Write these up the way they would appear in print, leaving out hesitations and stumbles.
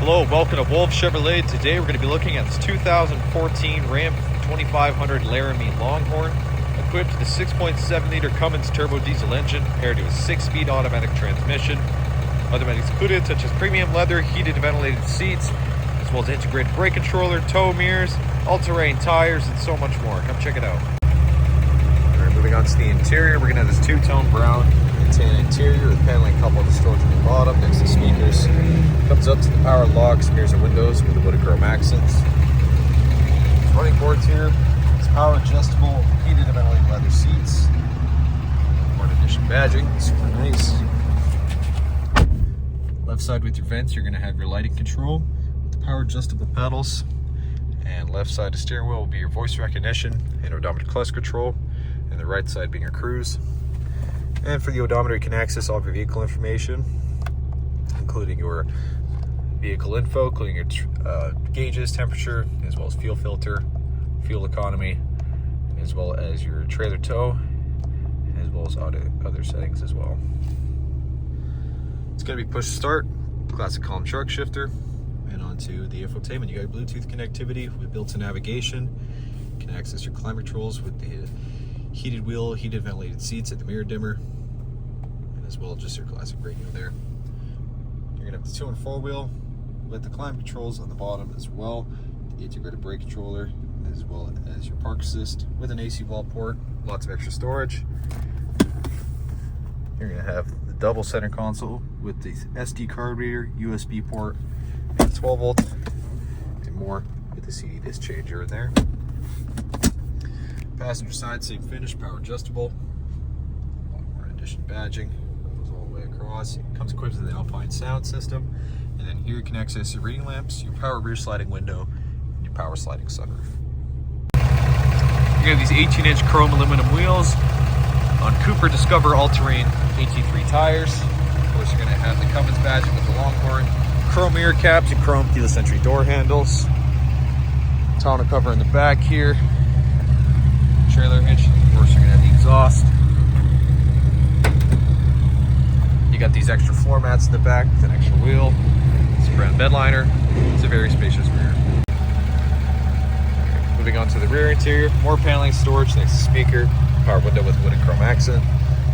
Hello, welcome to Wolfe Chevrolet. Today we're going to be looking at this 2014 Ram 2500 Laramie Longhorn, equipped with a 6.7-liter Cummins turbo diesel engine paired to a 6-speed automatic transmission. Other amenities included such as premium leather, heated and ventilated seats, as well as integrated brake controller, tow mirrors, all-terrain tires, and so much more. Come check it out. Alright, moving on to the interior, we're going to have this two-tone brown and tan interior with paneling coupled with storage on the bottom next to speakers. Comes up to the power locks, mirrors and windows with the wood chrome accents. Running boards here, it's power adjustable, heated and ventilated leather seats. More addition badging, super nice. Left side with your vents, you're going to have your lighting control with the power adjustable pedals. And left side of the steering wheel will be your voice recognition and odometer clutch control. And the right side being your cruise. And for the odometer, you can access all of your vehicle information, including your vehicle info, including your gauges, temperature, as well as fuel filter, fuel economy, as well as your trailer tow, as well as other settings as well. It's going to be push to start, classic column truck shifter, and onto the infotainment. You got Bluetooth connectivity with built-in navigation. You can access your climate controls with the heated wheel, heated ventilated seats, and the mirror dimmer, and as well as just your classic radio there. You're going to have the 2- and 4-wheel with the climate controls on the bottom as well, the integrated brake controller, as well as your park assist with an AC wall port, lots of extra storage. You're going to have the double center console with the SD card reader, USB port, and 12 volt, and more with the CD disc changer in there. Passenger side, same finish, power adjustable. A lot more addition badging. Goes all the way across. It comes equipped with the Alpine sound system. And then here you can access your reading lamps, your power rear sliding window, and your power sliding sunroof. You have these 18-inch chrome aluminum wheels on Cooper Discover all-terrain AT3 tires. Of course, you're going to have the Cummins badging with the Longhorn, chrome mirror caps, and chrome keyless entry door handles. Tonneau cover in the back here. Trailer hitch. Of course, you're going to have the exhaust. You got these extra floor mats in the back with an extra wheel. It's a brown bed liner. It's a very spacious rear. Okay, moving on to the rear interior. More paneling, storage next to speaker. Power window with wood and chrome accent.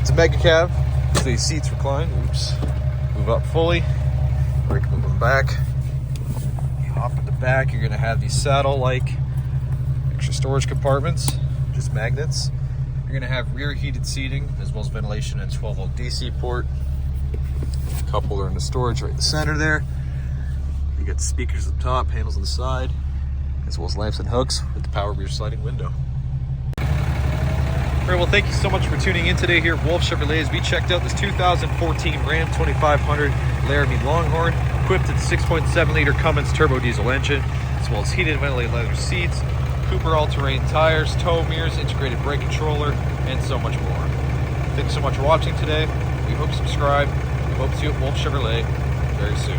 It's a mega cab, so these seats recline. Oops. Move up fully. Brake move them back. You hop in the back. You're going to have these saddle-like extra storage compartments. Just magnets. You're going to have rear heated seating as well as ventilation and 12 volt DC port. Couple are in the storage right in the center there. You got the speakers up top, panels on the side, as well as lamps and hooks with the power rear sliding window. All right, well, thank you so much for tuning in today here at Wolfe Chevrolet as we checked out this 2014 Ram 2500 Laramie Longhorn, equipped with a 6.7-liter Cummins turbo diesel engine, as well as heated and ventilated leather seats, Cooper all-terrain tires, tow mirrors, integrated brake controller, and so much more. Thanks so much for watching today. We hope you subscribe. We hope to see you at Wolfe Chevrolet very soon.